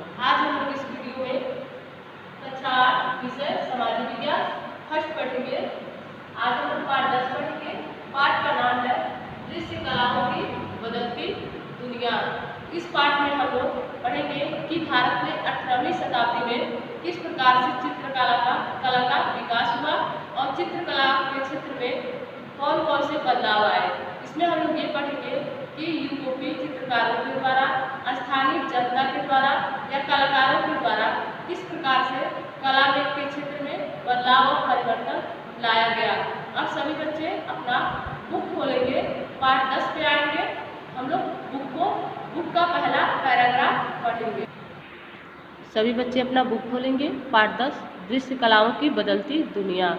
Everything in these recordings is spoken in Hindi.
आज हम लोग इस वीडियो में कक्षा 8 विषय सामाजिक विज्ञान फर्स्ट पढ़ेंगे। आज हम लोग पाठ 10 पढ़ेंगे। पाठ का नाम है दृश्य कलाओं की बदलती दुनिया। इस पाठ में हम लोग पढ़ेंगे कि भारत में 18वीं शताब्दी में किस प्रकार से कला का विकास हुआ और चित्रकला के क्षेत्र में कौन कौन से बदलाव आए। इसमें हम लोग ये पढ़ेंगे कि यूरोपीय चित्रकारों के द्वारा, स्थानीय जनता के द्वारा या कलाकारों के द्वारा किस प्रकार से कला के क्षेत्र में बदलाव और परिवर्तन लाया गया। अब सभी बच्चे अपना बुक खोलेंगे, पाठ 10 पे आएंगे। हम लोग बुक का पहला पैराग्राफ पढ़ेंगे। सभी बच्चे अपना बुक खोलेंगे, पाठ 10 दृश्य कलाओं की बदलती दुनिया।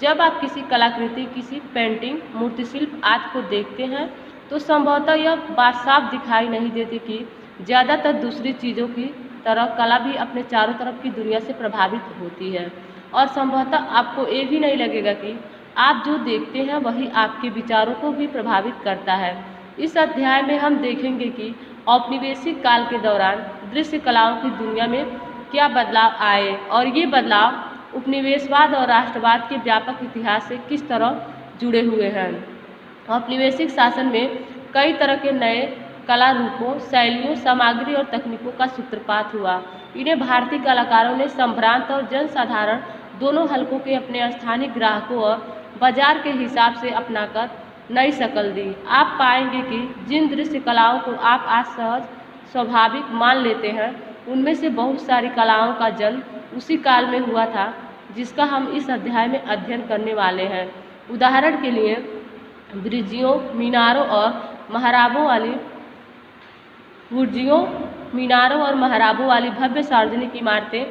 जब आप किसी कलाकृति, किसी पेंटिंग, मूर्तिशिल्प आदि को देखते हैं तो संभवतः यह बात साफ दिखाई नहीं देती कि ज़्यादातर दूसरी चीज़ों की तरह कला भी अपने चारों तरफ की दुनिया से प्रभावित होती है। और संभवतः आपको ये भी नहीं लगेगा कि आप जो देखते हैं वही आपके विचारों को भी प्रभावित करता है। इस अध्याय में हम देखेंगे कि औपनिवेशिक काल के दौरान दृश्य कलाओं की दुनिया में क्या बदलाव आए और ये बदलाव उपनिवेशवाद और राष्ट्रवाद के व्यापक इतिहास से किस तरह जुड़े हुए हैं। औपनिवेशिक शासन में कई तरह के नए कला रूपों, शैलियों, सामग्री और तकनीकों का सूत्रपात हुआ। इन्हें भारतीय कलाकारों ने संभ्रांत और जनसाधारण दोनों हलकों के अपने स्थानीय ग्राहकों और बाजार के हिसाब से अपनाकर नई शक्ल दी। आप पाएंगे कि जिन दृश्य कलाओं को आप आज सहज स्वाभाविक मान लेते हैं उनमें से बहुत सारी कलाओं का जन्म उसी काल में हुआ था जिसका हम इस अध्याय में अध्ययन करने वाले हैं। उदाहरण के लिए बुर्जियों, मीनारों और महराबों वाली भव्य सार्वजनिक इमारतें,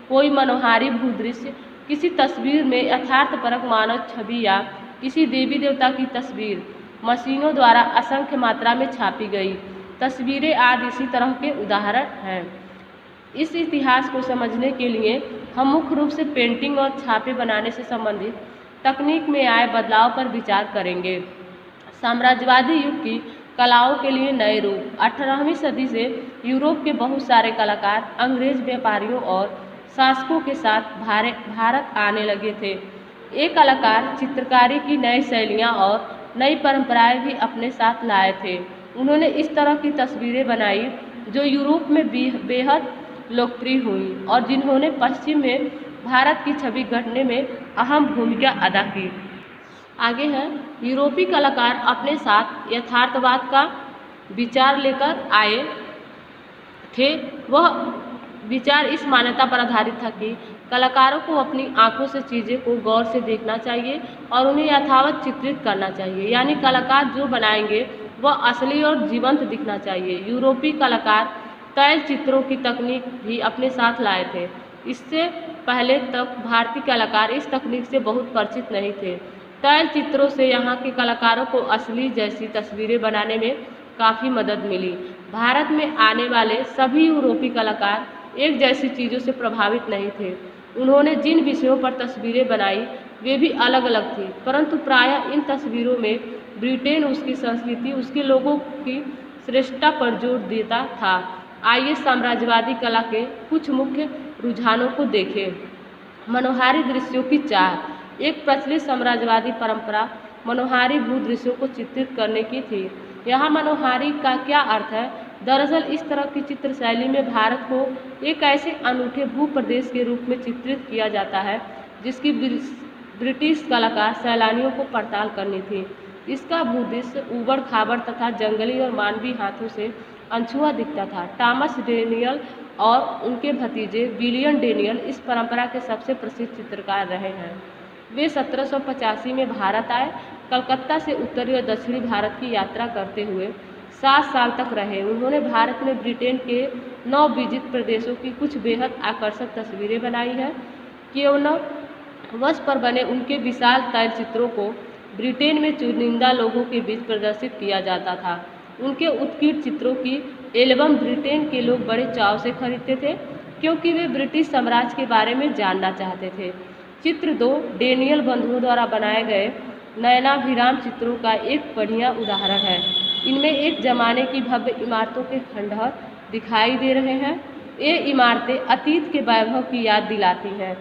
कोई मनोहारी भूदृश्य, किसी तस्वीर में यथार्थपरक मानव छवि या किसी देवी देवता की तस्वीर मशीनों द्वारा असंख्य मात्रा में छापी गई तस्वीरें आदि इसी तरह के उदाहरण हैं। इस इतिहास को समझने के लिए हम मुख्य रूप से पेंटिंग और छापे बनाने से संबंधित तकनीक में आए बदलाव पर विचार करेंगे। साम्राज्यवादी युग की कलाओं के लिए नए रूप। 18वीं सदी से यूरोप के बहुत सारे कलाकार अंग्रेज व्यापारियों और शासकों के साथ भारत आने लगे थे। ये कलाकार चित्रकारी की नई शैलियाँ और नई परंपराएं भी अपने साथ लाए थे। उन्होंने इस तरह की तस्वीरें बनाई जो यूरोप में बेहद लोकप्रिय हुई और जिन्होंने पश्चिम में भारत की छवि गढ़ने में अहम भूमिका अदा की। आगे है, यूरोपीय कलाकार अपने साथ यथार्थवाद का विचार लेकर आए थे। वह विचार इस मान्यता पर आधारित था कि कलाकारों को अपनी आंखों से चीज़ें को गौर से देखना चाहिए और उन्हें यथावत चित्रित करना चाहिए, यानी कलाकार जो बनाएंगे वह असली और जीवंत दिखना चाहिए। यूरोपीय कलाकार तैल चित्रों की तकनीक भी अपने साथ लाए थे। इससे पहले तक भारतीय कलाकार इस तकनीक से बहुत परिचित नहीं थे। तैल चित्रों से यहाँ के कलाकारों को असली जैसी तस्वीरें बनाने में काफ़ी मदद मिली। भारत में आने वाले सभी यूरोपीय कलाकार एक जैसी चीज़ों से प्रभावित नहीं थे। उन्होंने जिन विषयों पर तस्वीरें बनाई वे भी अलग अलग थी, परंतु प्रायः इन तस्वीरों में ब्रिटेन, उसकी संस्कृति, उसके लोगों की श्रेष्ठता पर जोर देता था। आइए साम्राज्यवादी कला के कुछ मुख्य रुझानों को देखें। मनोहारी दृश्यों की चाह। एक प्रचलित साम्राज्यवादी परंपरा मनोहारी भूदृश्यों को चित्रित करने की थी। यहाँ मनोहारी का क्या अर्थ है? दरअसल इस तरह की चित्र शैली में भारत को एक ऐसे अनूठे भूप्रदेश के रूप में चित्रित किया जाता है जिसकी ब्रिटिश कलाकार सैलानियों को पड़ताल करनी थी। इसका भूदृश्य ऊबड़ खाबड़ तथा जंगली और मानवीय हाथों से अनछुआ दिखता था। टॉमस डेनियल और उनके भतीजे विलियम डेनियल इस परंपरा के सबसे प्रसिद्ध चित्रकार रहे हैं। वे 1785 में भारत आए। कलकत्ता से उत्तरी और दक्षिणी भारत की यात्रा करते हुए 7 साल तक रहे। उन्होंने भारत में ब्रिटेन के 9 विजित प्रदेशों की कुछ बेहद आकर्षक तस्वीरें बनाई हैं। कैनवस पर बने उनके विशाल तैल चित्रों को ब्रिटेन में चुनिंदा लोगों के बीच प्रदर्शित किया जाता था। उनके उत्कीर्ण चित्रों की एल्बम ब्रिटेन के लोग बड़े चाव से खरीदते थे क्योंकि वे ब्रिटिश साम्राज्य के बारे में जानना चाहते थे। चित्र 2 डेनियल बंधुओं द्वारा बनाए गए नयनाभिराम चित्रों का एक बढ़िया उदाहरण है। इनमें एक जमाने की भव्य इमारतों के खंडहर दिखाई दे रहे हैं। ये इमारतें अतीत के वैभव की याद दिलाती हैं।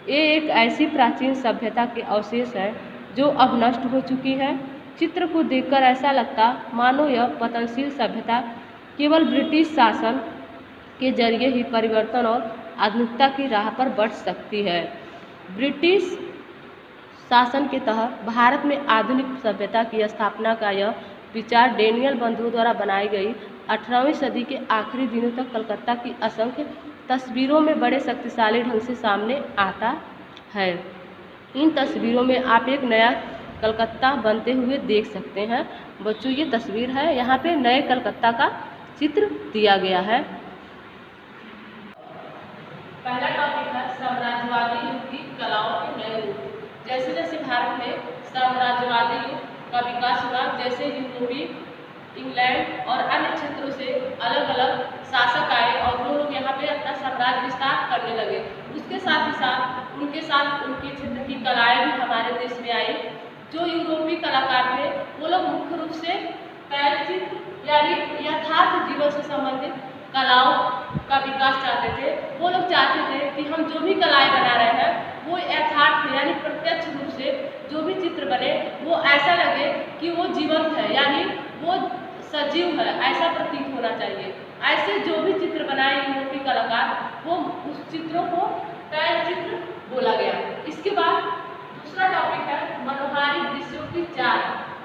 ये एक ऐसी प्राचीन सभ्यता के अवशेष हैं जो अब नष्ट हो चुकी है। चित्र को देखकर ऐसा लगता मानो यह पतनशील सभ्यता केवल ब्रिटिश शासन के जरिए ही परिवर्तन और आधुनिकता की राह पर बढ़ सकती है। ब्रिटिश शासन के तहत भारत में आधुनिक सभ्यता की स्थापना का यह विचार डेनियल बंधुओं द्वारा बनाई गई 18वीं सदी के आखिरी दिनों तक कलकत्ता की असंख्य तस्वीरों में बड़े शक्तिशाली ढंग से सामने आता है। इन तस्वीरों में आप एक नया कलकत्ता बनते हुए देख सकते हैं। बच्चों, ये तस्वीर है, यहाँ पे नए कलकत्ता का चित्र दिया गया है। पहला टॉपिक है साम्राज्यवादी युग की कलाओं के नए रूप। जैसे जैसे भारत में साम्राज्यवादी युग का विकास हुआ, जैसे यूरोपी, इंग्लैंड और अन्य क्षेत्रों से अलग अलग शासक आए और वो लोग यहाँ पे अपना साम्राज्य विस्तार करने लगे। उसके साथ ही साथ उनके क्षेत्र की कलाएं भी हमारे देश में आई। जो यूरोपीय कलाकार थे वो लोग मुख्य रूप से तैलचित्र यानी यथार्थ जीवन से संबंधित कलाओं का विकास चाहते थे। वो लोग चाहते थे कि हम जो भी कलाएं बना रहे हैं वो यथार्थ यानी प्रत्यक्ष रूप से जो भी चित्र बने वो ऐसा लगे कि वो जीवंत है, यानी वो सजीव है, ऐसा प्रतीत होना चाहिए। ऐसे जो भी चित्र बनाए यूरोपीय कलाकार वो उस चित्रों को तैलचित्र बोला गया। इसके बाद दूसरा टॉपिक है मनोहारी दृश्यों की चाल।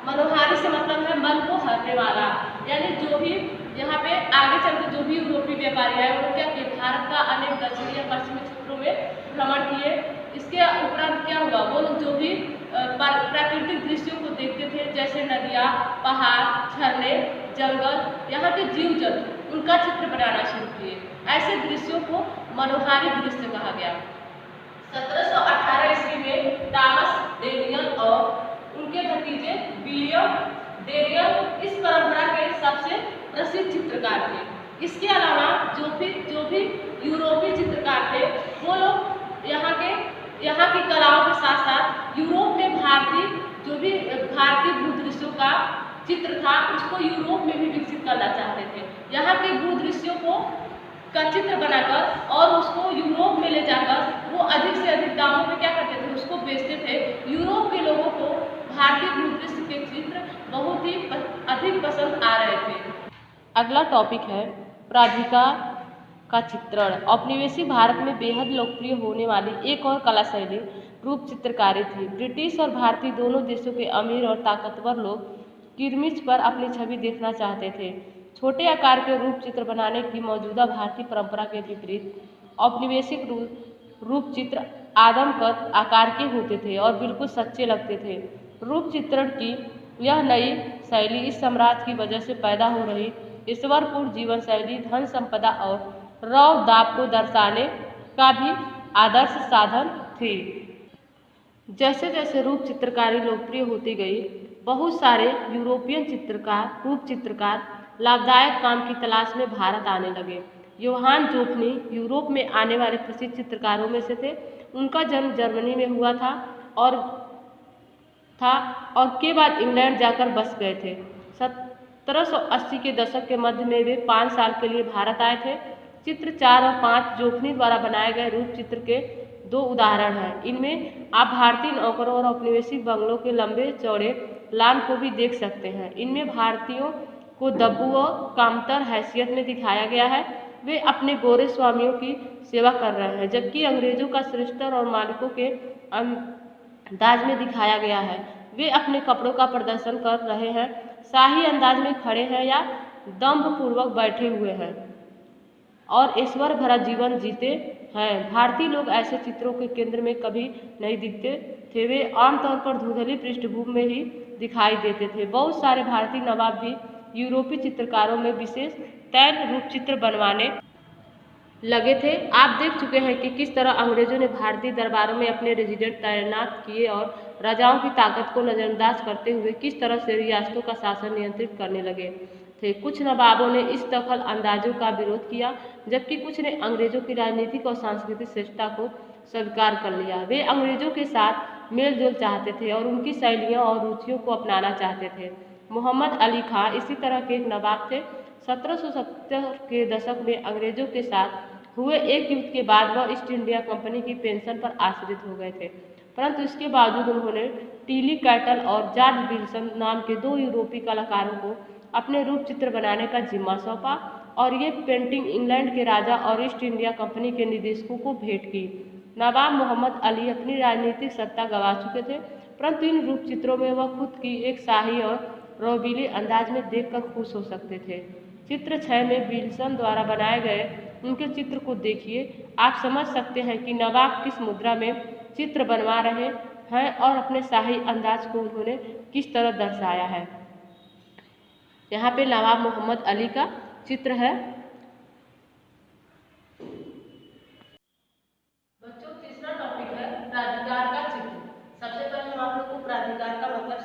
मनोहारी से मतलब है मन को हरने वाला, यानी जो भी यहाँ पे आगे चलकर जो भी यूरोपीय व्यापारी आए वो क्या किए, भारत का अनेक दक्षिणी या पश्चिमी क्षेत्रों में भ्रमण किए। इसके उपरांत क्या हुआ, वो लोग जो भी प्राकृतिक दृश्यों को देखते थे, जैसे नदियाँ, पहाड़, झरने, जंगल, यहाँ के जीव जंतु, उनका चित्र बनाना शुरू किए। ऐसे दृश्यों को मनोहारी दृश्य कहा गया। 1718 ईस्वी में थॉमस डेनियल और उनके भतीजे विलियम डेनियल इस परंपरा के सबसे प्रसिद्ध चित्रकार थे। इसके अलावा जो भी यूरोपीय चित्रकार थे वो लोग यहाँ की कलाओं के साथ साथ यूरोप में भारतीय भूदृश्यों का चित्र था उसको यूरोप में भी विकसित करना चाहते थे। यहाँ के भूदृश्यों का चित्र बनाकर और उसको यूरोप में ले जाकर वो अधिक से अधिक दामों में क्या करते थे, उसको बेचते थे। यूरोप के लोगों को भारतीय भूदृश्य के चित्र बहुत ही अधिक पसंद आ रहे थे। अगला टॉपिक है प्राधिकार का चित्रण। औपनिवेशिक भारत में बेहद लोकप्रिय होने वाली एक और कला शैली रूप चित्रकारी थी। ब्रिटिश और भारतीय दोनों देशों के अमीर और ताकतवर लोग किरमिच पर अपनी छवि देखना चाहते थे। छोटे आकार के रूप चित्र बनाने की मौजूदा भारतीय परंपरा के विपरीत औपनिवेशिक रूप चित्र आदमकद आकार के होते थे और बिल्कुल सच्चे लगते थे। रूप चित्रण की यह नई शैली इस साम्राज्य की वजह से पैदा हो रही ईश्वरपूर्ण जीवन शैली, धन संपदा और रौब दाब को दर्शाने का भी आदर्श साधन थी। जैसे जैसे रूप चित्रकारी लोकप्रिय होती गई, बहुत सारे यूरोपियन रूप चित्रकार लाभदायक काम की तलाश में भारत आने लगे। योहान जोफनी यूरोप में आने वाले प्रसिद्ध चित्रकारों में से थे। उनका जन्म जर्मनी में हुआ था और के बाद इंग्लैंड जाकर बस गए थे। 1780 के दशक के मध्य में वे 5 साल के लिए भारत आए थे। चित्र 4 और 5 जोफनी द्वारा बनाए गए रूप चित्र के 2 उदाहरण हैं। इनमें आप भारतीय नौकरों और औपनिवेशिक बंगलों के लंबे चौड़े लान को भी देख सकते हैं। इनमें भारतीयों को दब्बू व कामतर हैसियत में दिखाया गया है। वे अपने गोरे स्वामियों की सेवा कर रहे हैं, जबकि अंग्रेजों का श्रेष्ठतर और मालिकों के अंदाज में दिखाया गया है। वे अपने कपड़ों का प्रदर्शन कर रहे हैं, शाही अंदाज में खड़े हैं या दंभपूर्वक बैठे हुए हैं और ऐश्वर्य भरा जीवन जीते हैं। भारतीय लोग ऐसे चित्रों के केंद्र में कभी नहीं दिखते थे। वे आमतौर पर धुंधली पृष्ठभूमि में ही दिखाई देते थे। बहुत सारे भारतीय नवाब भी यूरोपीय चित्रकारों में विशेष तैल रूप चित्र बनवाने लगे थे। आप देख चुके हैं कि किस तरह अंग्रेजों ने भारतीय दरबारों में अपने रेजिडेंट तैनात किए और राजाओं की ताकत को नजरअंदाज करते हुए किस तरह से रियासतों का शासन नियंत्रित करने लगे थे। कुछ नवाबों ने इस दखल अंदाजों का विरोध किया, जबकि कुछ ने अंग्रेजों की राजनीतिक और सांस्कृतिक श्रेष्ठता को स्वीकार कर लिया। वे अंग्रेजों के साथ मेलजोल चाहते थे और उनकी शैलियों और रुचियों को अपनाना चाहते थे। मोहम्मद अली खां इसी तरह के एक नवाब थे। 1770 के दशक में अंग्रेजों के साथ हुए एक युद्ध के बाद वह ईस्ट इंडिया कंपनी की पेंशन पर आश्रित हो गए थे, परंतु इसके बावजूद उन्होंने टीली कैटल और जॉर्ज विल्सन नाम के 2 यूरोपीय कलाकारों को अपने रूप चित्र बनाने का जिम्मा सौंपा और ये पेंटिंग इंग्लैंड के राजा और ईस्ट इंडिया कंपनी के निदेशकों को भेंट की। नवाब मोहम्मद अली अपनी राजनीतिक सत्ता गंवा चुके थे, परंतु इन रूप चित्रों में वह खुद की एक शाही और रौबीले अंदाज में देखकर खुश हो सकते थे। चित्र 6 में विल्सन द्वारा बनाए गए उनके चित्र को देखिए, आप समझ सकते हैं कि नवाब किस मुद्रा में चित्र बनवा रहे हैं और अपने शाही अंदाज को उन्होंने किस तरह दर्शाया है। यहाँ पे नवाब मोहम्मद अली का चित्र है। बच्चों, तीसरा टॉपिक है प्राधिकार का चित्र। सबसे पहले हम आप लोग को प्राधिकार का मतलब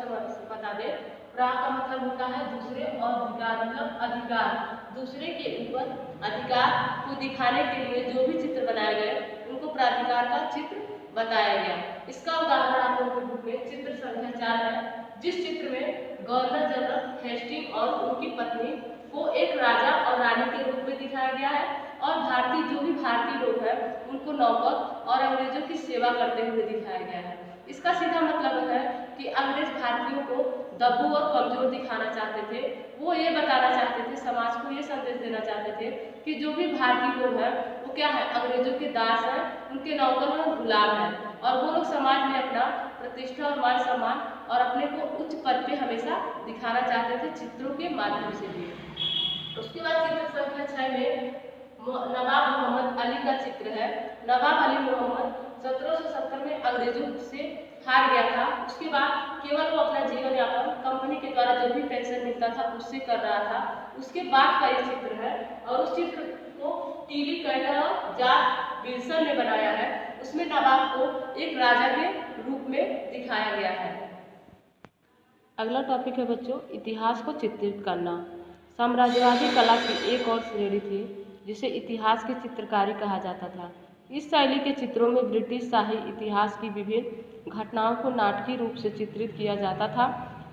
बता दें। प्रा का मतलब होता है दूसरे और अधिकार मतलब अधिकार, दूसरे के ऊपर अधिकार को दिखाने के लिए जो भी चित्र बनाए गए उनको प्राधिकार का चित्र बताया गया। इसका उदाहरण आप लोगों के बुक में चित्र संख्या 4 है, जिस चित्र में गवर्नर जनरल हेस्टिंग और उनकी पत्नी को एक राजा और रानी के रूप में दिखाया गया है और जो भी भारतीय लोग हैं उनको नौकर और अंग्रेजों की सेवा करते हुए दिखाया गया है। इसका सीधा मतलब है कि अंग्रेज भारतीयों को दबू और कमजोर दिखाना चाहते थे। वो ये बताना चाहते थे, समाज को ये संदेश देना चाहते थे कि जो भी भारतीय लोग हैं वो क्या है, अंग्रेजों के दास हैं, उनके नौकर और गुलाम हैं और वो लोग समाज में अपना प्रतिष्ठा और मान सम्मान और अपने को उच्च पद पे हमेशा दिखाना चाहते थे चित्रों के माध्यम से भी। उसके बाद चित्र संख्या 6 में नवाब मोहम्मद अली का चित्र है। नवाब अली मोहम्मद 1770 में अंग्रेजों से हार गया था। उसके बाद केवल वो अपना जीवन यापन कंपनी के द्वारा जो भी पेंशन मिलता था उससे कर रहा था। उसके बाद का ये चित्र है और उस चित्र को टीली कैटल और जॉर्ज विल्सन ने बनाया है। उसमें नवाब को एक राजा के रूप में दिखाया गया है। अगला टॉपिक है बच्चों, इतिहास को चित्रित करना। साम्राज्यवादी कला की एक और श्रेणी थी जिसे इतिहास की चित्रकारी कहा जाता था। इस शैली के चित्रों में ब्रिटिश शाही इतिहास की विभिन्न घटनाओं को नाटकीय रूप से चित्रित किया जाता था।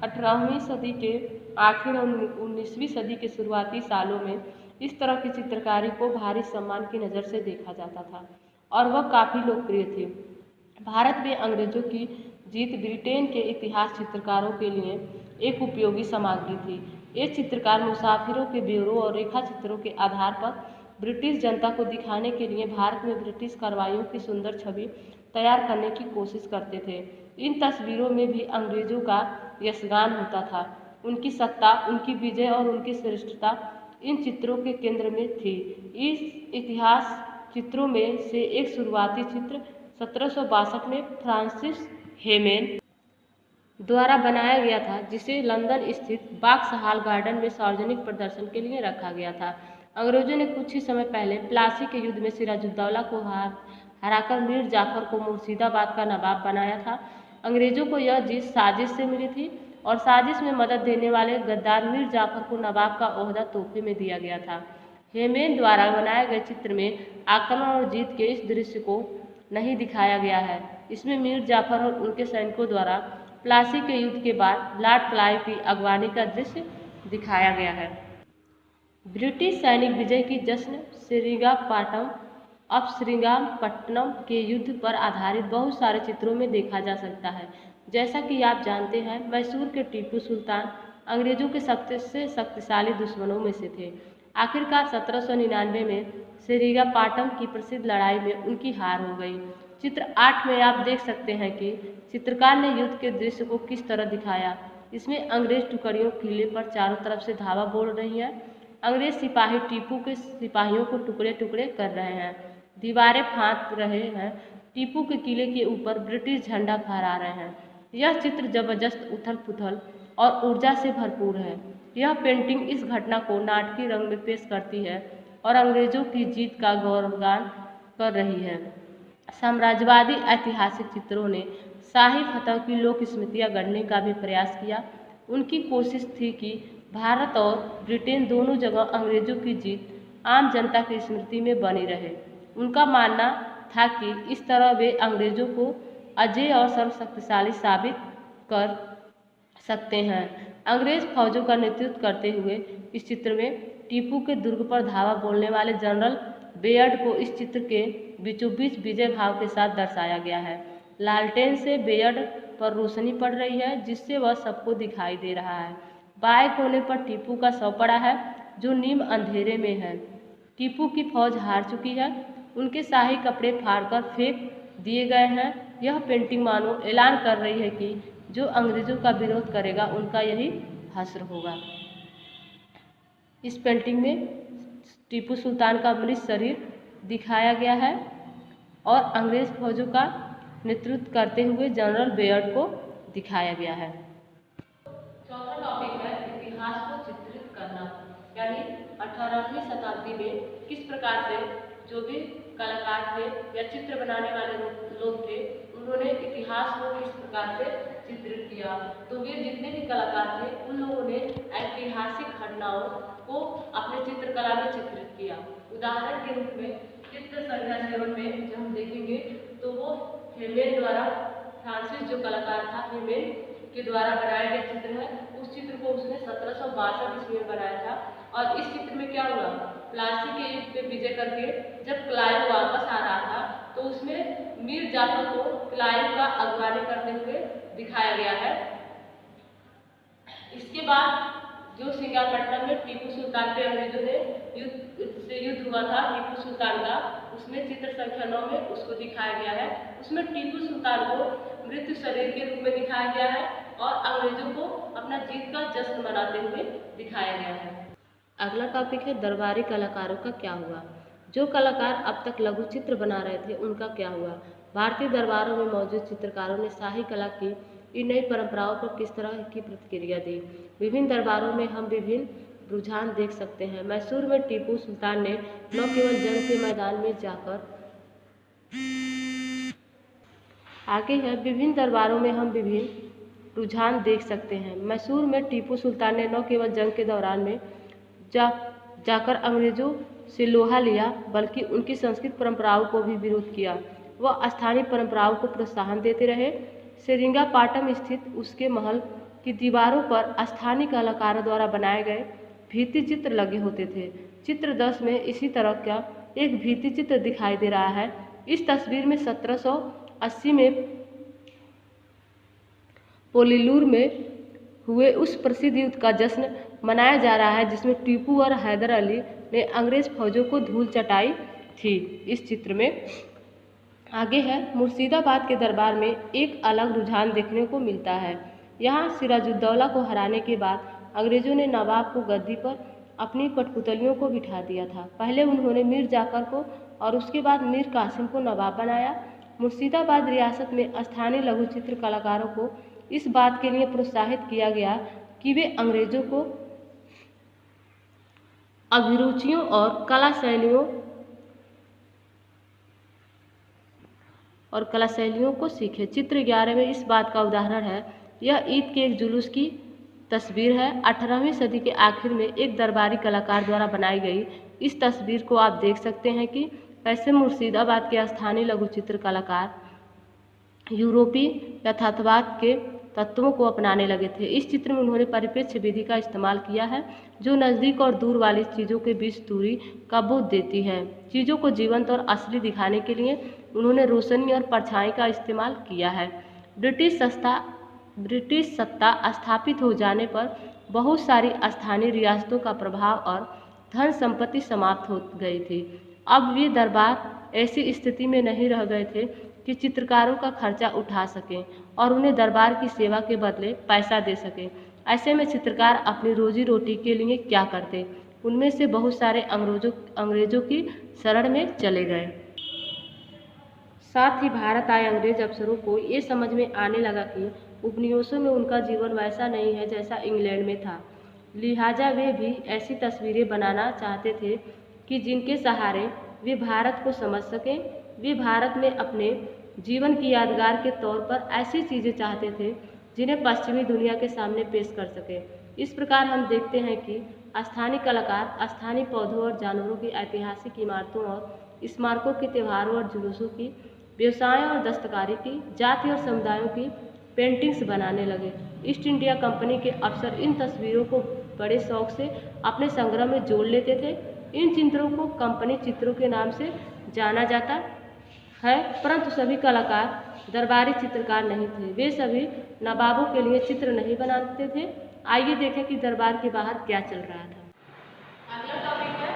18वीं सदी के आखिर और 19वीं सदी के शुरुआती सालों में इस तरह की चित्रकारी को भारी सम्मान की नज़र से देखा जाता था और वह काफ़ी लोकप्रिय थी। भारत में अंग्रेजों की जीत ब्रिटेन के इतिहास चित्रकारों के लिए एक उपयोगी सामग्री थी। ये चित्रकार मुसाफिरों के ब्यूरो और रेखा चित्रों के आधार पर ब्रिटिश जनता को दिखाने के लिए भारत में ब्रिटिश कार्रवाइयों की सुंदर छवि तैयार करने की कोशिश करते थे। इन तस्वीरों में भी अंग्रेजों का यशगान होता था। उनकी सत्ता, उनकी विजय और उनकी श्रेष्ठता इन चित्रों के केंद्र में थी। इस इतिहास चित्रों में से एक शुरुआती चित्र 1762 में फ्रांसिस हेमेन द्वारा बनाया गया था, जिसे लंदन स्थित वॉक्सहॉल गार्डन में सार्वजनिक प्रदर्शन के लिए रखा गया था। अंग्रेजों ने कुछ ही समय पहले प्लासी के युद्ध में सिराजुद्दौला को हराकर मीर जाफर को मुर्शिदाबाद का नवाब बनाया था। अंग्रेजों को यह जीत साजिश से मिली थी और साजिश में मदद देने वाले गद्दार मीर जाफर को नवाब का ओहदा तोहफे में दिया गया था। हेमेन द्वारा बनाए गए चित्र में आक्रमण और जीत के इस दृश्य को नहीं दिखाया गया है। इसमें मीर जाफर और उनके सैनिकों द्वारा प्लासी के युद्ध के बाद लॉर्ड क्लाइव की अगवानी का दृश्य दिखाया गया है। ब्रिटिश सैनिक विजय की जश्न श्रीरंगपट्टनम के युद्ध पर आधारित बहुत सारे चित्रों में देखा जा सकता है। जैसा कि आप जानते हैं, मैसूर के टीपू सुल्तान अंग्रेजों के सबसे शक्तिशाली दुश्मनों में से थे। आखिरकार 1799 में श्रीरंगपट्टनम की प्रसिद्ध लड़ाई में उनकी हार हो गई। चित्र 8 में आप देख सकते हैं कि चित्रकार ने युद्ध के दृश्य को किस तरह दिखाया। इसमें अंग्रेज टुकड़ियों किले पर चारों तरफ से धावा बोल रही हैं। अंग्रेज सिपाही टीपू के सिपाहियों को टुकड़े टुकड़े कर रहे हैं, दीवारें फांद रहे हैं, टीपू के किले के ऊपर ब्रिटिश झंडा फहरा रहे हैं। यह चित्र जबरदस्त उथल पुथल और ऊर्जा से भरपूर है। यह पेंटिंग इस घटना को नाटकीय रंग में पेश करती है और अंग्रेजों की जीत का गौरवगान कर रही है। साम्राज्यवादी ऐतिहासिक चित्रों ने शाही फतह की लोक स्मृतियाँ गढ़ने का भी प्रयास किया। उनकी कोशिश थी कि भारत और ब्रिटेन दोनों जगह अंग्रेजों की जीत आम जनता की स्मृति में बनी रहे। उनका मानना था कि इस तरह वे अंग्रेजों को अजेय और सर्वशक्तिशाली साबित कर सकते हैं। अंग्रेज फौजों का नेतृत्व करते हुए इस चित्र में टीपू के दुर्ग पर धावा बोलने वाले जनरल बेयड को इस चित्र के बीचों बीच विजय भाव के साथ दर्शाया गया है। लालटेन से बेयड पर रोशनी पड़ रही है जिससे वह सबको दिखाई दे रहा है। बाएं कोने पर टीपू का शव पड़ा है जो नीम अंधेरे में है। टीपू की फौज हार चुकी है, उनके शाही कपड़े फाड़कर फेंक दिए गए हैं। यह पेंटिंग मानो ऐलान कर रही है कि जो अंग्रेजों का विरोध करेगा उनका यही हश्र होगा। इस पेंटिंग में टीपू सुल्तान का मृत शरीर दिखाया गया है और अंग्रेज फौजों का नेतृत्व करते हुए जनरल बेयड को दिखाया गया है। चौथा टॉपिक है इतिहास को चित्रित करना, यानी 18वीं शताब्दी में किस प्रकार से जो भी कलाकार थे या चित्र बनाने वाले लोग थे उन्होंने इतिहास को किस प्रकार से चित्रित किया। तो वे जितने भी कलाकार थे उन लोगों ने ऐतिहासिक घटनाओं को अपने चित्रकला में चित्रित किया। उदाहरण के रूप में चित्र संख्या 7 में जब हम देखेंगे तो वो हेमेन द्वारा, फ्रांसिस जो कलाकार था हेमेन के द्वारा बनाया गया चित्र है। उस चित्र को उसने 1762 ईस्वी में बनाया था। और इस चित्र में क्या हुआ, प्लासी के युद्ध पे विजय करके जब क्लाइव वापस आ रहा था तो उसमें मीर जाफर को क्लाइव का अगवानी करते हुए दिखाया गया है। इसके बाद जो सिंगापट्टनम में टीपू सुल्तान पे अंग्रेजों ने युद्ध हुआ था टीपू सुल्तान का, उसमें चित्र संख्या 9 में उसको दिखाया गया है। उसमें टीपू सुल्तान को मृत्यु शरीर के रूप में दिखाया गया है और अंग्रेजों को अपना जीत का जश्न मनाते हुए दिखाया गया है। अगला टॉपिक है दरबारी कलाकारों का क्या हुआ। जो कलाकार अब तक लघु चित्र बना रहे थे उनका क्या हुआ। भारतीय दरबारों में मौजूद चित्रकारों ने शाही कला की इन नई परंपराओं पर किस तरह की प्रतिक्रिया दी। विभिन्न दरबारों में हम विभिन्न रुझान देख सकते हैं। मैसूर में टीपू सुल्तान ने न केवल जंग के मैदान में जाकर आगे है विभिन्न दरबारों में हम विभिन्न रुझान देख सकते हैं। मैसूर में टीपू सुल्तान ने न केवल जंग के दौरान में जाकर अंग्रेजों से लोहा लिया बल्कि उनकी संस्कृत परंपराओं को भी विरोध किया। वह स्थानीय परंपराओं को प्रोत्साहन देते रहे। सेरिंगापाटम स्थित उसके महल की दीवारों पर स्थानीय कलाकारों द्वारा बनाए गए भित्ति चित्र लगे होते थे। चित्र 10 में इसी तरह का एक भित्ति चित्र दिखाई दे रहा है। इस तस्वीर में 1780 में पोलिलूर में हुए उस प्रसिद्ध युद्ध का जश्न मनाया जा रहा है जिसमें टीपू और हैदर अली ने अंग्रेज फौजों को धूल चटाई थी। इस चित्र में आगे है मुर्शिदाबाद के दरबार में एक अलग रुझान देखने को मिलता है। यहाँ सिराजुद्दौला को हराने के बाद अंग्रेजों ने नवाब को गद्दी पर अपनी कठपुतलियों को बिठा दिया था। पहले उन्होंने मीर जाफर को और उसके बाद मीर कासिम को नवाब बनाया। मुर्शिदाबाद रियासत में स्थानीय लघु चित्र कलाकारों को इस बात के लिए प्रोत्साहित किया गया कि वे अंग्रेजों को अभिरुचियों और कला शैलियों को सीखे। चित्र 11 में इस बात का उदाहरण है। यह ईद के एक जुलूस की तस्वीर है। 18वीं सदी के आखिर में एक दरबारी कलाकार द्वारा बनाई गई इस तस्वीर को आप देख सकते हैं कि कैसे मुर्शिदाबाद के स्थानीय लघु चित्र कलाकार यूरोपीय यथार्थवाद के तत्वों को अपनाने लगे थे। इस चित्र में उन्होंने परिप्रेक्ष्य विधि का इस्तेमाल किया है जो नज़दीक और दूर वाली चीज़ों के बीच दूरी का बोध देती है। चीज़ों को जीवंत और असली दिखाने के लिए उन्होंने रोशनी और परछाई का इस्तेमाल किया है। ब्रिटिश सत्ता स्थापित हो जाने पर बहुत सारी स्थानीय रियासतों का प्रभाव और धन संपत्ति समाप्त हो गई थी। अब वे दरबार ऐसी स्थिति में नहीं रह गए थे कि चित्रकारों का खर्चा उठा सकें और उन्हें दरबार की सेवा के बदले पैसा दे सकें। ऐसे में चित्रकार अपनी रोजी रोटी के लिए क्या करते। उनमें से बहुत सारे अंग्रेजों की शरण में चले गए। साथ ही भारत आए अंग्रेज अफसरों को ये समझ में आने लगा कि उपनिवेशों में उनका जीवन वैसा नहीं है जैसा इंग्लैंड में था। लिहाजा वे भी ऐसी तस्वीरें बनाना चाहते थे कि जिनके सहारे वे भारत को समझ सकें। वे भारत में अपने जीवन की यादगार के तौर पर ऐसी चीज़ें चाहते थे जिन्हें पश्चिमी दुनिया के सामने पेश कर सकें। इस प्रकार हम देखते हैं कि स्थानीय कलाकार स्थानीय पौधों और जानवरों की ऐतिहासिक इमारतों और स्मारकों के त्योहारों और जुलूसों की, व्यवसायों और दस्तकारी की, जाति और समुदायों की पेंटिंग्स बनाने लगे। ईस्ट इंडिया कंपनी के अफसर इन तस्वीरों को बड़े शौक से अपने संग्रह में जोड़ लेते थे। इन चित्रों को कंपनी चित्रों के नाम से जाना जाता है, परंतु सभी कलाकार दरबारी चित्रकार नहीं थे। वे सभी नवाबों के लिए चित्र नहीं बनाते थे। आइए देखें कि दरबार के बाहर क्या चल रहा था। अगला टॉपिक है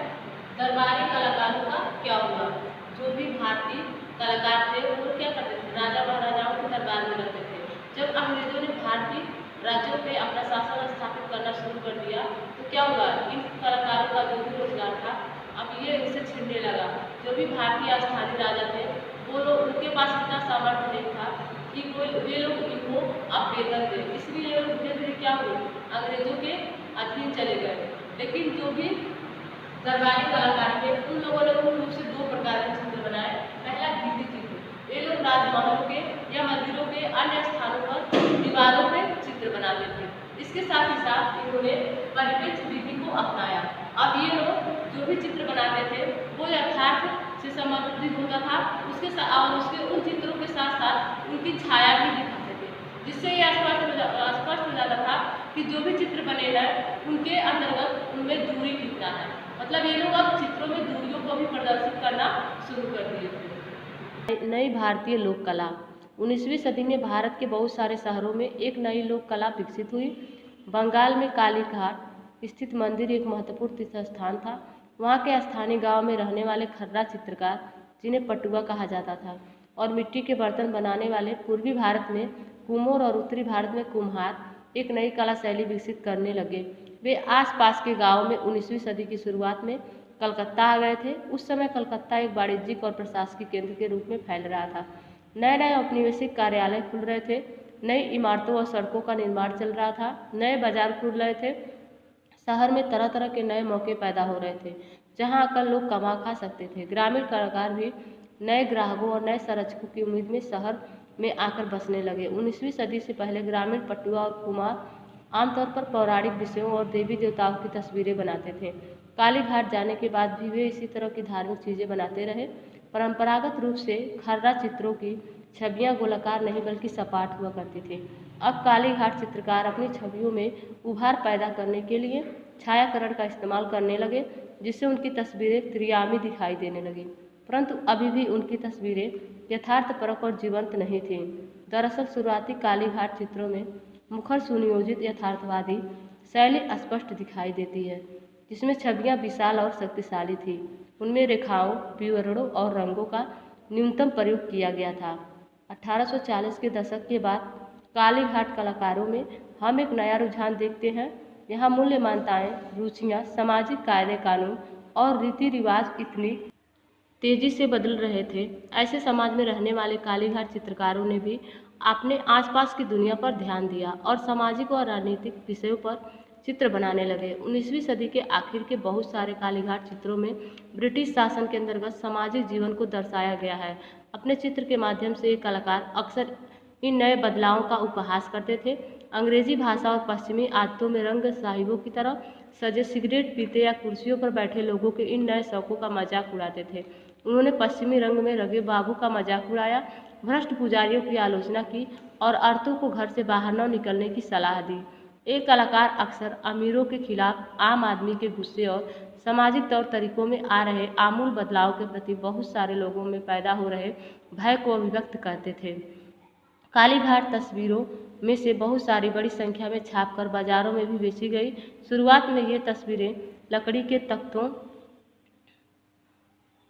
दरबारी कलाकारों का क्या हुआ। जो भी भारतीय कलाकार थे वो क्या करते थे, राजा महाराजाओं के दरबार में रहते थे। जब अंग्रेजों ने भारतीय राज्यों पे अपना शासन स्थापित करना शुरू कर दिया तो क्या हुआ, इन कलाकारों का जो भी रोजगार था अब ये इनसे छिनने लगा। जो भी भारतीय स्थानीय राजा थे वो लोग, उनके पास इतना सामर्थ्य नहीं था कि वे लोग इनको अब वेतन दें, इसलिए ये लोग धीरे धीरे क्या हुए, अंग्रेजों के अधीन चले गए। लेकिन जो भी दरबारी कलाकार थे उन लोगों ने मुख्य रूप से दो प्रकार के चित्र बनाए। पहला भित्ति चित्र, ये लोग राजमहलों के या मंदिरों के अन्य स्थानों पर दीवारों पे चित्र बनाते थे। इसके साथ ही साथ इन्होंने परिप्रेक्ष्य विधि को अपनाया। अब ये लोग जो भी चित्र बनाते थे वो यथार्थ से संबंधित होता था, उसके उन चित्रों के साथ साथ उनकी छाया भी दिखाते थे, जिससे ये स्पष्ट हो जाता था कि जो भी चित्र बने हैं उनके अंतर्गत उनमें दूरी कितना है। मतलब ये लोग अब चित्रों में दूरियों को भी प्रदर्शित करना शुरू कर दिए थे। नई भारतीय लोक कला। 19वीं सदी में भारत के बहुत सारे शहरों में एक नई लोक कला विकसित हुई। बंगाल में काली घाट स्थित मंदिर एक महत्वपूर्ण तीर्थ स्थान था। वहाँ के स्थानीय गांव में रहने वाले खर्रा चित्रकार, जिन्हें पटुआ कहा जाता था, और मिट्टी के बर्तन बनाने वाले पूर्वी भारत में कुम्हार और उत्तरी भारत में कुम्हार एक नई कला शैली विकसित करने लगे। वे आसपास के गांवों में 19वीं सदी की शुरुआत में कलकत्ता आ गए थे। उस समय कलकत्ता एक वाणिज्यिक और प्रशासनिक केंद्र के रूप में फैल रहा था। नए नए औपनिवेशिक कार्यालय खुल रहे थे, नई इमारतों और सड़कों का निर्माण चल रहा था, नए बाजार खुल रहे थे। शहर में तरह तरह के नए मौके पैदा हो रहे थे जहां आकर लोग कमा खा सकते थे। ग्रामीण कलाकार भी नए ग्राहकों और नए संरक्षकों की उम्मीद में शहर में आकर बसने लगे। 19वीं सदी से पहले ग्रामीण पटुआ और कुम्हार आमतौर पर पौराणिक विषयों और देवी देवताओं की तस्वीरें बनाते थे। काली घाट जाने के बाद भी वे इसी तरह की धार्मिक चीज़ें बनाते रहे। परंपरागत रूप से खर्रा चित्रों की छवियां गोलाकार नहीं बल्कि सपाट हुआ करती थी। अब काली घाट चित्रकार अपनी छवियों में उभार पैदा करने के लिए छायाकरण का इस्तेमाल करने लगे, जिससे उनकी तस्वीरें त्रियामी दिखाई देने लगी। परंतु अभी भी उनकी तस्वीरें यथार्थपरक और जीवंत नहीं थीं। दरअसल शुरुआती काली घाट चित्रों में मुखर सुनियोजित यथार्थवादी शैली स्पष्ट दिखाई देती है, जिसमें छवियां विशाल और शक्तिशाली थी। उनमें रेखाओं, विवरणों और रंगों का न्यूनतम प्रयोग किया गया था। 1840 के दशक के बाद काली घाट कलाकारों में हम एक नया रुझान देखते हैं। यहाँ मूल्य मान्यताएं, रुचियाँ, सामाजिक कायदे कानून और रीति रिवाज इतनी तेजी से बदल रहे थे। ऐसे समाज में रहने वाले काली घाट चित्रकारों ने भी अपने आसपास की दुनिया पर ध्यान दिया और सामाजिक और राजनीतिक विषयों पर चित्र बनाने लगे। 19वीं सदी के आखिर के बहुत सारे काली घाट चित्रों में ब्रिटिश शासन के अंतर्गत सामाजिक जीवन को दर्शाया गया है। अपने चित्र के माध्यम से ये कलाकार अक्सर इन नए बदलावों का उपहास करते थे। अंग्रेजी भाषा और पश्चिमी आदतों में रंग साहिबों की तरह सजे सिगरेट पीते या कुर्सियों पर बैठे लोगों के इन नए शौकों का मजाक उड़ाते थे। उन्होंने पश्चिमी रंग में रंगे बाबू का मजाक उड़ाया, भ्रष्ट पुजारियों की आलोचना की और औरतों को घर से बाहर न निकलने की सलाह दी। एक कलाकार अक्सर अमीरों के खिलाफ आम आदमी के गुस्से और सामाजिक तौर तरीकों में आ रहे आमूल बदलाव के प्रति बहुत सारे लोगों में पैदा हो रहे भय को अभिव्यक्त करते थे। काली घाट तस्वीरों में से बहुत सारी बड़ी संख्या में छापकर बाजारों में भी बेची गई। शुरुआत में ये तस्वीरें लकड़ी के तख्तों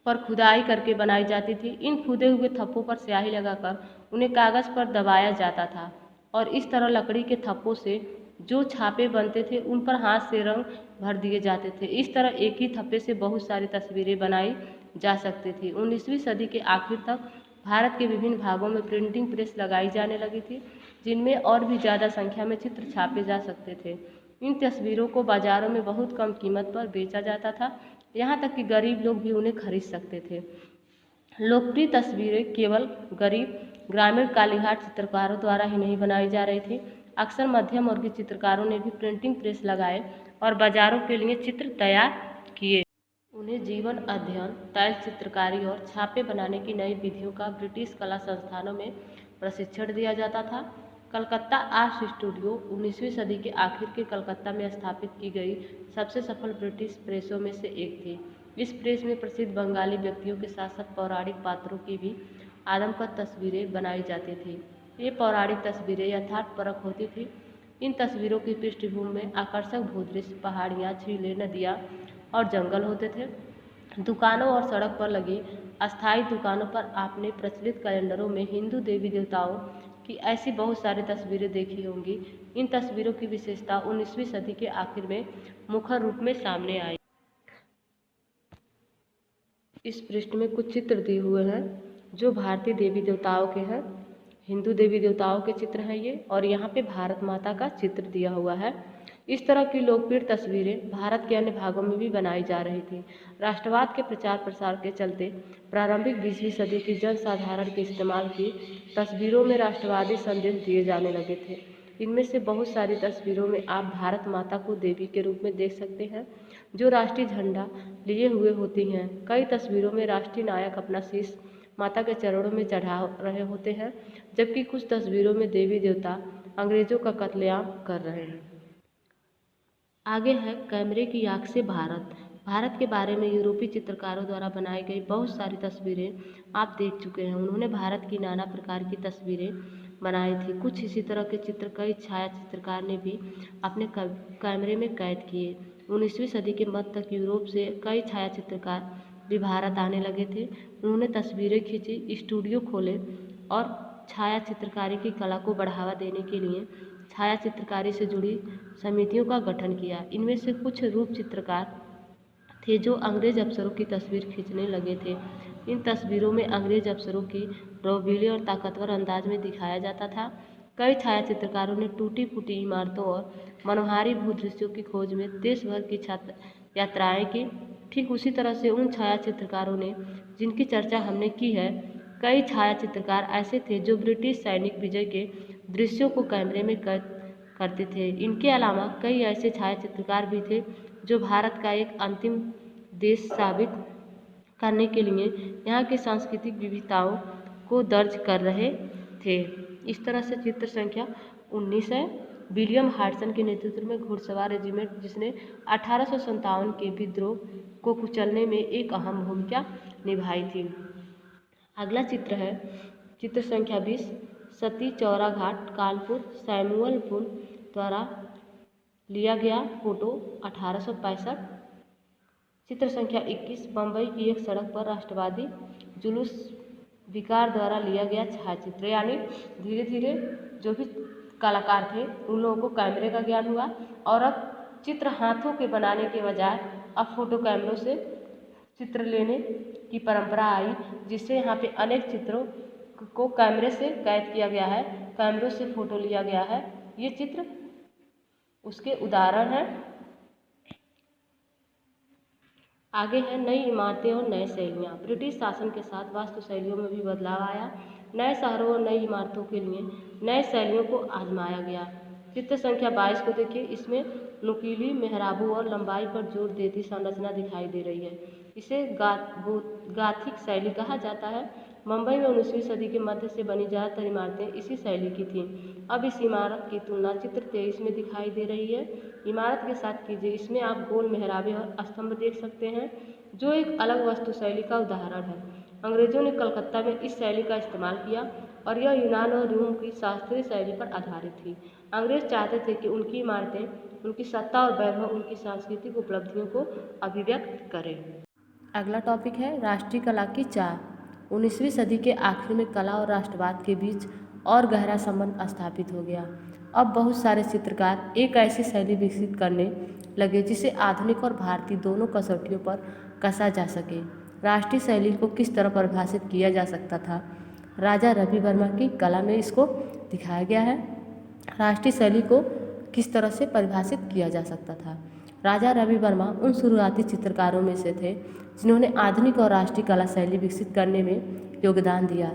पर खुदाई करके बनाई जाती थी। इन खुदे हुए थप्पों पर स्याही लगाकर उन्हें कागज़ पर दबाया जाता था और इस तरह लकड़ी के थप्पों से जो छापे बनते थे उन पर हाथ से रंग भर दिए जाते थे। इस तरह एक ही थप्पे से बहुत सारी तस्वीरें बनाई जा सकती थी। 19वीं सदी के आखिर तक भारत के विभिन्न भागों में प्रिंटिंग प्रेस लगाई जाने लगी थी, जिनमें और भी ज़्यादा संख्या में चित्र छापे जा सकते थे। इन तस्वीरों को बाज़ारों में बहुत कम कीमत पर बेचा जाता था, यहाँ तक कि गरीब लोग भी उन्हें खरीद सकते थे। लोकप्रिय तस्वीरें केवल गरीब ग्रामीण काली घाट चित्रकारों द्वारा ही नहीं बनाई जा रही थी। अक्सर मध्यम वर्गीय चित्रकारों ने भी प्रिंटिंग प्रेस लगाए और बाज़ारों के लिए चित्र तैयार किए। उन्हें जीवन अध्ययन, तैल चित्रकारी और छापे बनाने की नई विधियों का ब्रिटिश कला संस्थानों में प्रशिक्षण दिया जाता था। कलकत्ता आर्ट स्टूडियो 19वीं सदी के आखिर के कलकत्ता में स्थापित की गई सबसे सफल ब्रिटिश प्रेसों में से एक थी। इस प्रेस में प्रसिद्ध बंगाली व्यक्तियों के साथ साथ पौराणिक पात्रों की भी आदमकद तस्वीरें बनाई जाती थी। ये पौराणिक तस्वीरें यथार्थपरक होती थी। इन तस्वीरों की पृष्ठभूमि में आकर्षक भूदृश्य, पहाड़ियाँ, झीलें, नदियाँ और जंगल होते थे। दुकानों और सड़क पर लगी अस्थायी दुकानों पर आपने प्रचलित कैलेंडरों में हिंदू देवी देवताओं की ऐसी बहुत सारी तस्वीरें देखी होंगी। इन तस्वीरों की विशेषता 19वीं सदी के आखिर में मुखर रूप में सामने आई। इस पृष्ठ में कुछ चित्र दिए हुए हैं जो भारतीय देवी देवताओं के हैं। हिंदू देवी देवताओं के चित्र हैं ये, और यहाँ पे भारत माता का चित्र दिया हुआ है। इस तरह की लोकप्रिय तस्वीरें भारत के अन्य भागों में भी बनाई जा रही थी। राष्ट्रवाद के प्रचार प्रसार के चलते प्रारंभिक 20वीं सदी की जनसाधारण के इस्तेमाल की तस्वीरों में राष्ट्रवादी संदेश दिए जाने लगे थे। इनमें से बहुत सारी तस्वीरों में आप भारत माता को देवी के रूप में देख सकते हैं, जो राष्ट्रीय झंडा लिए हुए होती हैं। कई तस्वीरों में राष्ट्रीय नायक अपना शीश माता के चरणों में चढ़ा रहे होते हैं, जबकि कुछ तस्वीरों में देवी देवता अंग्रेजों का कत्लेआम कर रहे हैं। आगे है कैमरे की आँख से भारत। भारत के बारे में यूरोपीय चित्रकारों द्वारा बनाई गई बहुत सारी तस्वीरें आप देख चुके हैं। उन्होंने भारत की नाना प्रकार की तस्वीरें बनाई थी। कुछ इसी तरह के चित्र कई छाया चित्रकार ने भी अपने कैमरे में कैद किए। 19वीं सदी के मध्य तक यूरोप से कई छाया चित्रकार भी भारत आने लगे थे। उन्होंने तस्वीरें खींची, स्टूडियो खोले और छाया चित्रकारी की कला को बढ़ावा देने के लिए छाया चित्रकारी से जुड़ी समितियों का गठन किया। इनमें से कुछ रूप चित्रकार थे जो अंग्रेज अफसरों की तस्वीर खींचने लगे थे। इन तस्वीरों में अंग्रेज अफसरों की रौबीले और ताकतवर अंदाज में दिखाया जाता था। कई छाया चित्रकारों ने टूटी फूटी इमारतों और मनोहारी भूदृश्यों की खोज में देश भर की यात्राएं की। ठीक उसी तरह से उन छाया चित्रकारों ने जिनकी चर्चा हमने की है, कई छाया चित्रकार ऐसे थे जो ब्रिटिश सैनिक विजय के दृश्यों को कैमरे में कैद करते थे। इनके अलावा कई ऐसे छाया चित्रकार भी थे जो भारत का एक अंतिम देश साबित करने के लिए यहाँ की सांस्कृतिक विविधताओं को दर्ज कर रहे थे। इस तरह से चित्र संख्या 19 है। विलियम हाडसन के नेतृत्व में घुड़सवार रेजिमेंट, जिसने 1857 के विद्रोह को कुचलने में एक अहम भूमिका निभाई थी। अगला चित्र है चित्र संख्या 20, सती चौरा घाट, कानपुर, सैमुअल पुन द्वारा लिया गया फोटो 1865। चित्र संख्या 21, बम्बई की एक सड़क पर राष्ट्रवादी जुलूस विकार द्वारा लिया गया छायाचित्र। यानी धीरे धीरे जो भी कलाकार थे उन लोगों को कैमरे का ज्ञान हुआ और अब चित्र हाथों के बनाने के बजाय अब फोटो कैमरों से चित्र लेने की परंपरा आई, जिससे यहाँ पे अनेक चित्रों को कैमरे से कैद किया गया है, कैमरों से फोटो लिया गया है। ये चित्र उसके उदाहरण हैं। आगे है नई इमारतें और नए शैलियाँ। ब्रिटिश शासन के साथ वास्तु शैलियों में भी बदलाव आया। नए शहरों और नई इमारतों के लिए नए शैलियों को आजमाया गया। चित्र संख्या 22 को देखिए। इसमें नुकीली मेहराबों और लंबाई पर जोर देती संरचना दिखाई दे रही है। इसे गाथिक शैली कहा जाता है। मुंबई में 19वीं सदी के मध्य से बनी ज़्यादातर इमारतें इसी शैली की थीं। अब इस इमारत की तुलना चित्र 23 में दिखाई दे रही है। इमारत के साथ कीजिए। इसमें आप गोल मेहराबें और स्तंभ देख सकते हैं, जो एक अलग वास्तु शैली का उदाहरण है। अंग्रेजों ने कलकत्ता में इस शैली का इस्तेमाल किया और यह यूनान और रोम की शास्त्रीय शैली पर आधारित थी। अंग्रेज चाहते थे कि उनकी इमारतें उनकी सत्ता और वैभव, उनकी सांस्कृतिक उपलब्धियों को अभिव्यक्त करें। अगला टॉपिक है राष्ट्रीय कला की चाह। 19वीं सदी के आखिर में कला और राष्ट्रवाद के बीच और गहरा संबंध स्थापित हो गया। अब बहुत सारे चित्रकार एक ऐसी शैली विकसित करने लगे जिसे आधुनिक और भारतीय दोनों कसौटियों पर कसा जा सके। राष्ट्रीय शैली को किस तरह परिभाषित किया जा सकता था? राजा रवि वर्मा की कला में इसको दिखाया गया है। राष्ट्रीय शैली को किस तरह से परिभाषित किया जा सकता था? राजा रवि वर्मा उन शुरुआती चित्रकारों में से थे जिन्होंने आधुनिक और राष्ट्रीय कला शैली विकसित करने में योगदान दिया।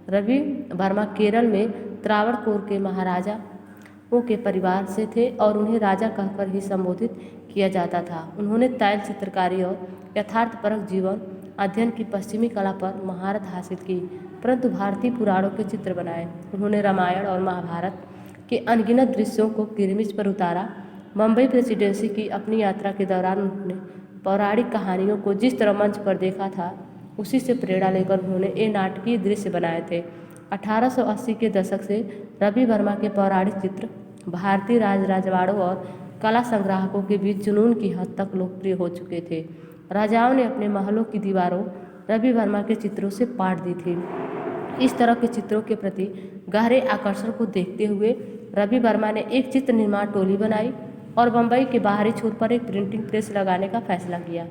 रवि वर्मा केरल में त्रावणकोर के महाराजाओं के परिवार से थे और उन्हें राजा कहकर ही संबोधित किया जाता था। उन्होंने तैल चित्रकारी और यथार्थपरक जीवन अध्ययन की पश्चिमी कला पर महारत हासिल की, परंतु भारतीय पुराणों के चित्र बनाए। उन्होंने रामायण और महाभारत के अनगिनत दृश्यों को किरमिज पर उतारा। मुंबई प्रेसिडेंसी की अपनी यात्रा के दौरान उन्होंने पौराणिक कहानियों को जिस तरह मंच पर देखा था उसी से प्रेरणा लेकर उन्होंने ये नाटकीय दृश्य बनाए थे। 1880 के दशक से रवि वर्मा के पौराणिक चित्र भारतीय राजवाड़ों और कला संग्राहकों के बीच जुनून की हद तक लोकप्रिय हो चुके थे। राजाओं ने अपने महलों की दीवारों रवि वर्मा के चित्रों से पाट दी थी। इस तरह के चित्रों के प्रति गहरे आकर्षण को देखते हुए रवि वर्मा ने एक चित्र निर्माण टोली बनाई और बम्बई के बाहरी छोर पर एक प्रिंटिंग प्रेस लगाने का फैसला किया।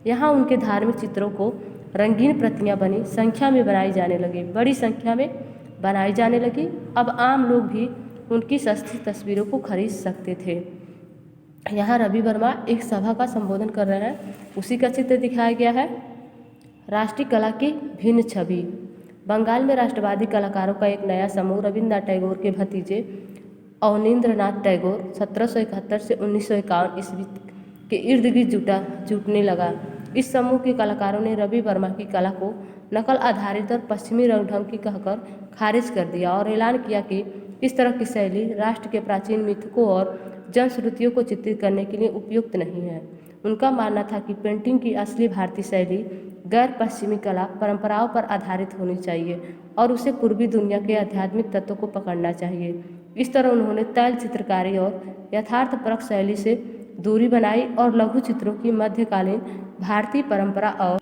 यहाँ उनके धार्मिक चित्रों को रंगीन प्रतियां बनी संख्या में बनाई जाने लगी, बड़ी संख्या में बनाई जाने लगी। अब आम लोग भी उनकी सस्ती तस्वीरों को खरीद सकते थे। यहाँ रवि वर्मा एक सभा का संबोधन कर रहे हैं, उसी का चित्र दिखाया गया है। राष्ट्रीय कला की भिन्न छवि। बंगाल में राष्ट्रवादी कलाकारों का एक नया समूह रविन्द्रनाथ टैगोर के भतीजे अवनींद्रनाथ टैगोर 1771 से 1951 ईस्वी के इर्द गिर्द जुटने लगा। इस समूह के कलाकारों ने रवि वर्मा की कला को नकल आधारित और पश्चिमी रंग ढंग की कहकर खारिज कर दिया और ऐलान किया कि इस तरह की शैली राष्ट्र के प्राचीन मिथकों और जनश्रुतियों को चित्रित करने के लिए उपयुक्त नहीं है। उनका मानना था कि पेंटिंग की असली भारतीय शैली गैर पश्चिमी कला परंपराओं पर आधारित होनी चाहिए और उसे पूर्वी दुनिया के आध्यात्मिक तत्वों को पकड़ना चाहिए। इस तरह उन्होंने तैल चित्रकारी और यथार्थपरक शैली से दूरी बनाई और लघु चित्रों की मध्यकालीन भारतीय परंपरा और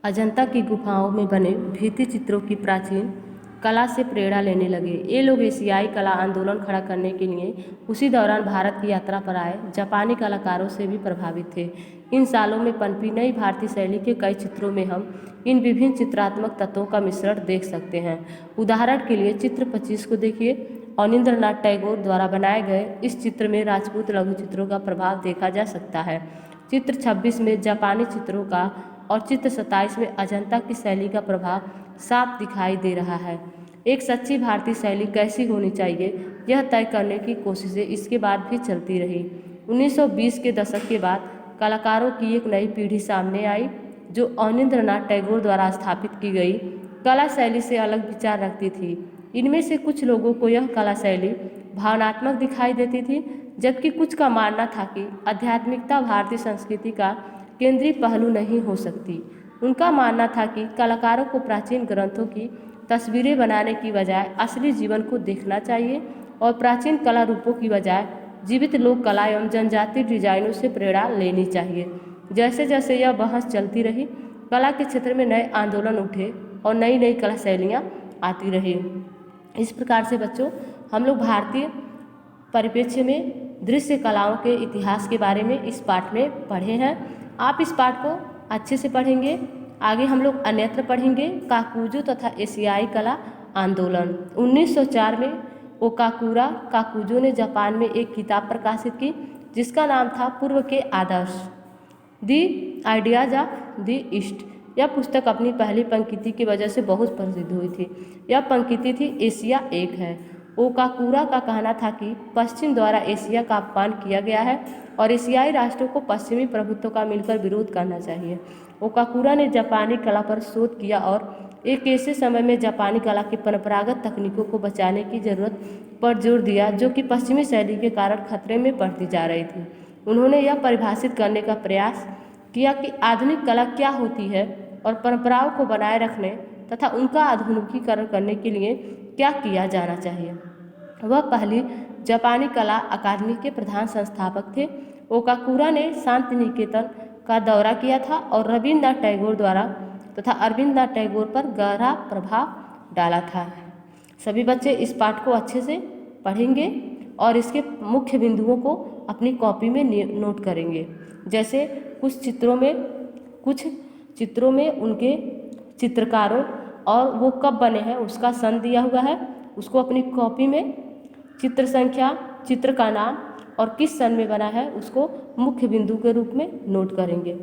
अजंता की गुफाओं में बने भित्ति चित्रों की प्राचीन कला से प्रेरणा लेने लगे। ये लोग एशियाई कला आंदोलन खड़ा करने के लिए उसी दौरान भारत की यात्रा पर आए जापानी कलाकारों से भी प्रभावित थे। इन सालों में पनपी नई भारतीय शैली के कई चित्रों में हम इन विभिन्न चित्रात्मक तत्वों का मिश्रण देख सकते हैं। उदाहरण के लिए चित्र 25 को देखिए। अवनींद्रनाथ टैगोर द्वारा बनाए गए इस चित्र में राजपूत लघु चित्रों का प्रभाव देखा जा सकता है। चित्र 26 में जापानी चित्रों का और चित्र 27 में अजंता की शैली का प्रभाव साफ दिखाई दे रहा है। एक सच्ची भारतीय शैली कैसी होनी चाहिए यह तय करने की कोशिशें इसके बाद भी चलती रही। 1920 के दशक के बाद कलाकारों की एक नई पीढ़ी सामने आई जो अवनींद्रनाथ टैगोर द्वारा स्थापित की गई कला शैली से अलग विचार रखती थी। इनमें से कुछ लोगों को यह कला शैली भावनात्मक दिखाई देती थी, जबकि कुछ का मानना था कि आध्यात्मिकता भारतीय संस्कृति का केंद्रीय पहलू नहीं हो सकती। उनका मानना था कि कलाकारों को प्राचीन ग्रंथों की तस्वीरें बनाने की बजाय असली जीवन को देखना चाहिए और प्राचीन कला रूपों की बजाय जीवित लोक कला एवं जनजातीय डिजाइनों से प्रेरणा लेनी चाहिए। जैसे जैसे यह बहस चलती रही, कला के क्षेत्र में नए आंदोलन उठे और नई नई कला शैलियाँ आती रही। इस प्रकार से बच्चों हम लोग भारतीय परिप्रेक्ष्य में दृश्य कलाओं के इतिहास के बारे में इस पाठ में पढ़े हैं। आप इस पाठ को अच्छे से पढ़ेंगे। आगे हम लोग अन्यत्र पढ़ेंगे काकुजो तथा एशियाई कला आंदोलन। 1904 में ओकाकुरा काकुजो ने जापान में एक किताब प्रकाशित की जिसका नाम था पूर्व के आदर्श, the ideas of the East. यह पुस्तक अपनी पहली पंक्ति की वजह से बहुत प्रसिद्ध हुई थी। यह पंक्ति थी एशिया एक है। ओकाकुरा का कहना था कि पश्चिम द्वारा एशिया का अपमान किया गया है और एशियाई राष्ट्रों को पश्चिमी प्रभुत्व का मिलकर विरोध करना चाहिए। ओकाकुरा ने जापानी कला पर शोध किया और एक ऐसे समय में जापानी कला की परंपरागत तकनीकों को बचाने की जरूरत पर जोर दिया जो कि पश्चिमी शैली के कारण खतरे में पड़ती जा रही थी। उन्होंने यह परिभाषित करने का प्रयास किया कि आधुनिक कला क्या होती है और परंपराओं को बनाए रखने तथा उनका आधुनिकीकरण करने के लिए क्या किया जाना चाहिए। वह पहली जापानी कला अकादमी के प्रधान संस्थापक थे। ओकाकुरा ने शांति निकेतन का दौरा किया था और रविन्द्रनाथ टैगोर द्वारा तथा अरविंदनाथ टैगोर पर गहरा प्रभाव डाला था। सभी बच्चे इस पाठ को अच्छे से पढ़ेंगे और इसके मुख्य बिंदुओं को अपनी कॉपी में नोट करेंगे। जैसे कुछ चित्रों में उनके चित्रकारों और वो कब बने हैं उसका सन दिया हुआ है, उसको अपनी कॉपी में चित्र संख्या, चित्र का नाम और किस सन में बना है उसको मुख्य बिंदु के रूप में नोट करेंगे।